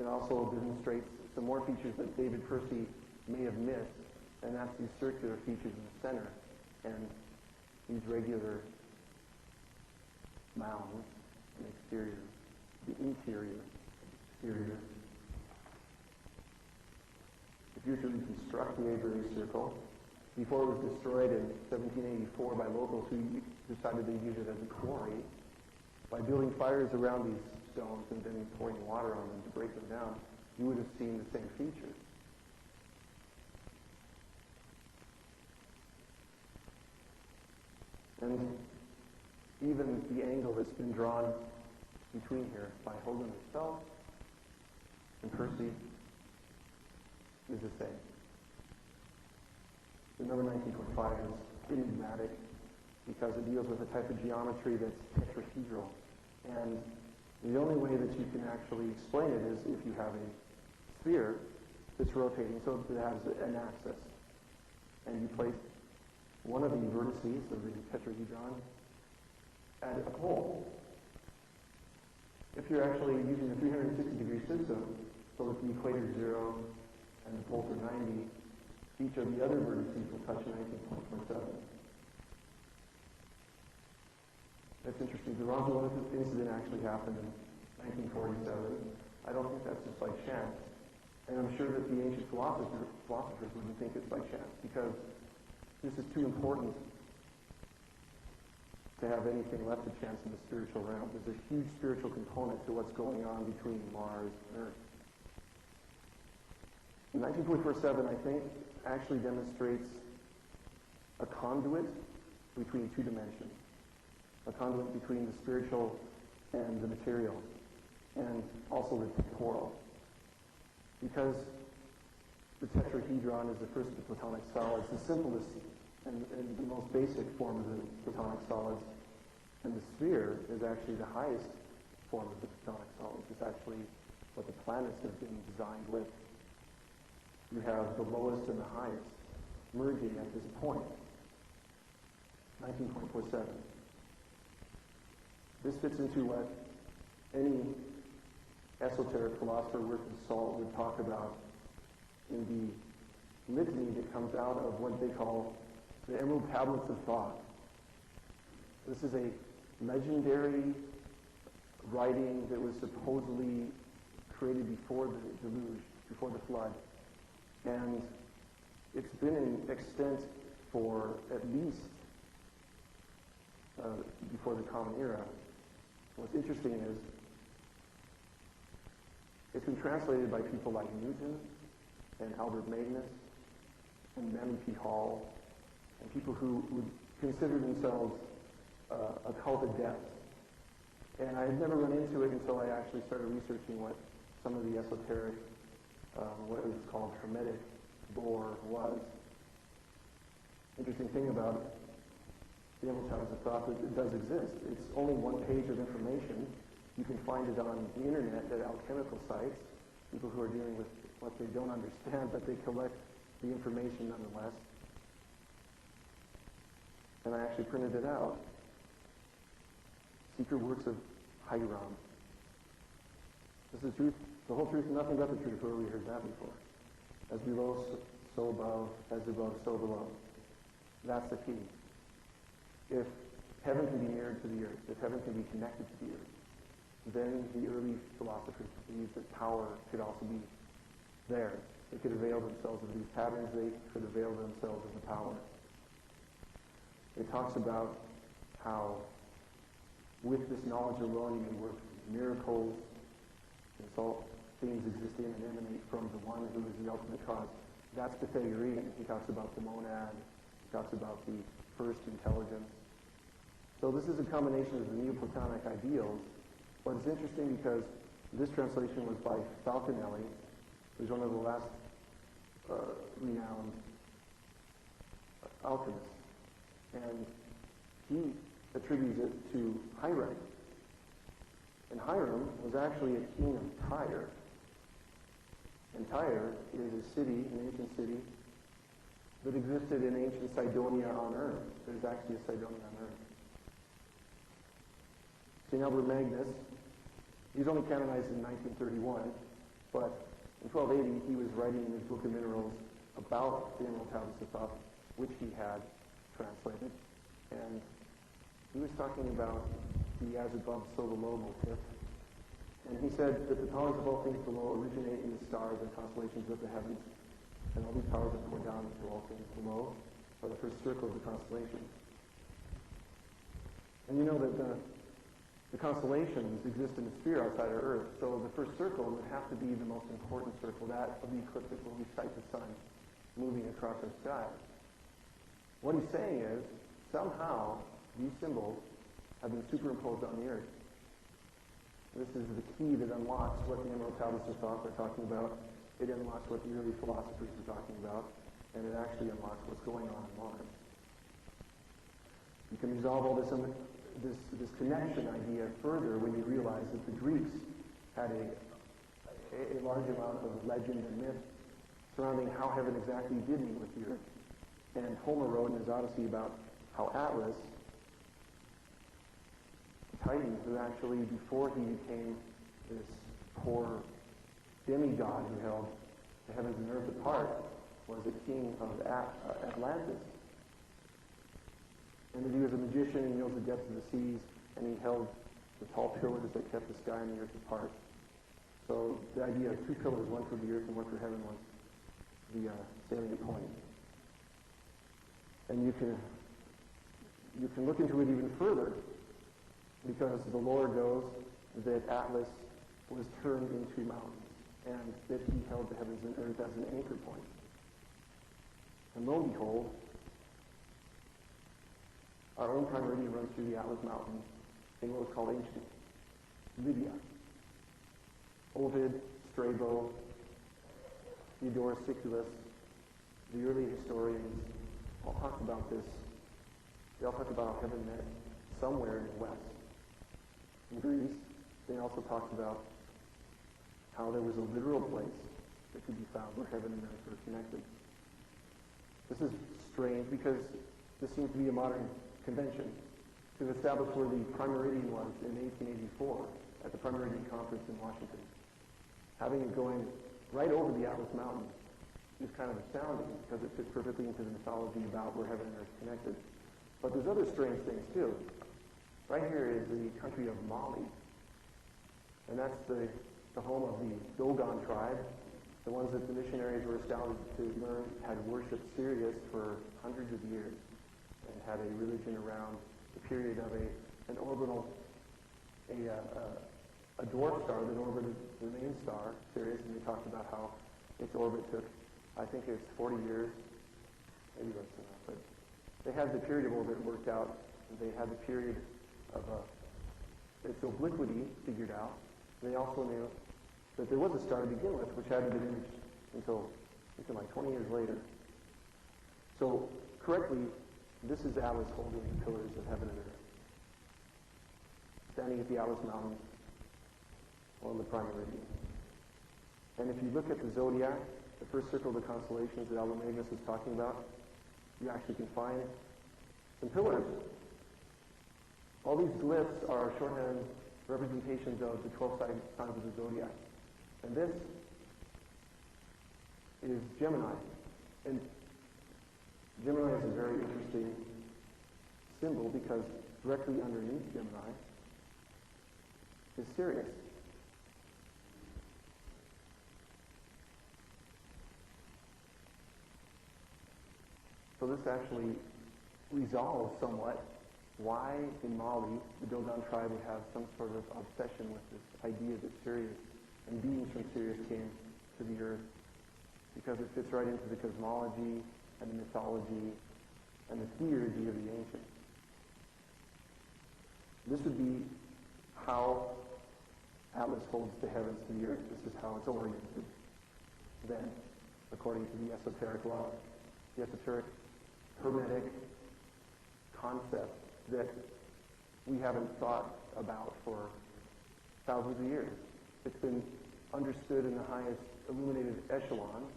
it also demonstrates some more features that David Percy may have missed, and that's these circular features in the center and these regular mounds and exterior, the interior, exterior. If you were to reconstruct the Avery Circle, before it was destroyed in 1784 by locals who decided they'd use it as a quarry, by building fires around these stones and then pouring water on them to break them down, you would have seen the same features. And even the angle that's been drawn between here by Hogan himself and Percy is the same. The number 19.5 is enigmatic because it deals with a type of geometry that's tetrahedral. And the only way that you can actually explain it is if you have a sphere that's rotating so that it has an axis. And you place one of the vertices of the tetrahedron at a pole. If you're actually using a 360-degree system, so that the equator is 0 and the poles are 90, each of the other vertices will touch 19.47. That's interesting. The Roswell incident actually happened in 1947. I don't think that's just by chance. And I'm sure that the ancient philosophers wouldn't think it's by chance, because this is too important to have anything left to chance in the spiritual realm. There's a huge spiritual component to what's going on between Mars and Earth. 19.47, I think, actually demonstrates a conduit between two dimensions, a conduit between the spiritual and the material, and also the temporal. Because the tetrahedron is the first of the platonic solids, the simplest and the most basic form of the platonic solids, and the sphere is actually the highest form of the platonic solids. It's actually what the planets have been designed with. You have the lowest and the highest merging at this point. 19.47. This fits into what any esoteric philosopher worth his salt would talk about in the litany that comes out of what they call the Emerald Tablets of Thought. This is a legendary writing that was supposedly created before the deluge, before the flood. And it's been in extant for at least before the Common Era. What's interesting is it's been translated by people like Newton and Albert Magnus and Manly P. Hall and people who would consider themselves a cult adept. And I had never run into it until I actually started researching what some of the esoteric, what is called Hermetic lore was. Interesting thing about the Emerald Tablets of Thought is it does exist. It's only one page of information. You can find it on the internet at alchemical sites, people who are dealing with what they don't understand, but they collect the information nonetheless. And I actually printed it out. Secret Works of Hiram. This is the truth, the whole truth, and nothing but the truth. Where we heard that before. As below, so above, as above, so below. That's the key. If heaven can be mirrored to the earth, if heaven can be connected to the earth, then the early philosophers believed that power could also be there. They could avail themselves of these patterns. They could avail themselves of the power. It talks about how with this knowledge alone you can work miracles, consult things existing and emanate from the one who is the ultimate cause. That's Pythagorean. He talks about the monad. He talks about the first intelligence. So this is a combination of the Neoplatonic ideals. But it's interesting because this translation was by Falconelli, who's one of the last renowned alchemists. And he attributes it to Hiram. And Hiram was actually a king of Tyre. And Tyre is a city, an ancient city, that existed in ancient Cydonia on Earth. There's actually a Cydonia on Earth. St. Albert Magnus, he's only canonized in 1931, But in 1280, he was writing in his Book of Minerals about the Emerald Tablets of Thoth, which he had translated. And he was talking about the as above, so below motif. And he said that the powers of all things below originate in the stars and constellations of the heavens. And all these powers are poured down into all things below, or the first circle of the constellation. And you know that the constellations exist in the sphere outside our Earth, so the first circle would have to be the most important circle, that of the ecliptic, where we sight the sun moving across our sky. What he's saying is, somehow, these symbols have been superimposed on the Earth. This is the key that unlocks what the Emerald Tablets of Thoth are talking about. It unlocks what the early philosophers were talking about, and it actually unlocks what's going on in Mars. You can resolve all this connection idea further when you realize that the Greeks had a large amount of legend and myth surrounding how heaven exactly did meet with the Earth. And Homer wrote in his Odyssey about how Atlas, the Titan, who actually, before he became this poor demigod who held the heavens and earth apart, was a king of Atlantis. And that he was a magician, and he knows the depths of the seas, and he held the tall pillars that kept the sky and the earth apart. So the idea of two pillars, one for the earth and one for heaven, was the salient point. And you can look into it even further, because the lore goes that Atlas was turned into mountains, and that he held the heavens and earth as an anchor point. And lo and behold, our own prime meridian runs through the Atlas Mountains in what was called ancient Lydia. Ovid, Strabo, Theodorus Siculus, the early historians all talk about this. They all talk about how heaven met somewhere in the west. In Greece, they also talked about how there was a literal place that could be found where heaven and earth were connected. This is strange because this seems to be a modern convention to establish where the prime meridian was in 1884 at the Prime Meridian Conference in Washington. Having it going right over the Atlas Mountains is kind of astounding because it fits perfectly into the mythology about where heaven and earth connected. But there's other strange things too. Right here is the country of Mali, and that's the home of the Dogon tribe, the ones that the missionaries were established to learn had worshipped Sirius for hundreds of years and had a religion around the period of an orbital, a dwarf star that orbited the main star, Sirius, and they talked about how its orbit took, I think it's 40 years, maybe less than that, but they had the period of orbit worked out, and they had the period of its obliquity figured out. They also knew that there was a star to begin with, which hadn't been imaged until like 20 years later. So, correctly, this is Atlas holding the pillars of heaven and earth, standing at the Atlas Mountain on the prime meridian. And if you look at the zodiac, the first circle of the constellations that Albert Magnus was talking about, you actually can find some pillars. All these glyphs are shorthand representations of the 12 signs of the zodiac. And this is Gemini. And Gemini is a very interesting symbol because directly underneath Gemini is Sirius. So this actually resolves somewhat why in Mali the Dogon tribe would have some sort of obsession with this idea that Sirius and beings from Sirius came to the earth, because it fits right into the cosmology and the mythology and the theurgy of the ancients. This would be how Atlas holds the heavens to the earth. This is how it's oriented then, according to the esoteric law, the esoteric hermetic concept that we haven't thought about for thousands of years. It's been understood in the highest illuminated echelons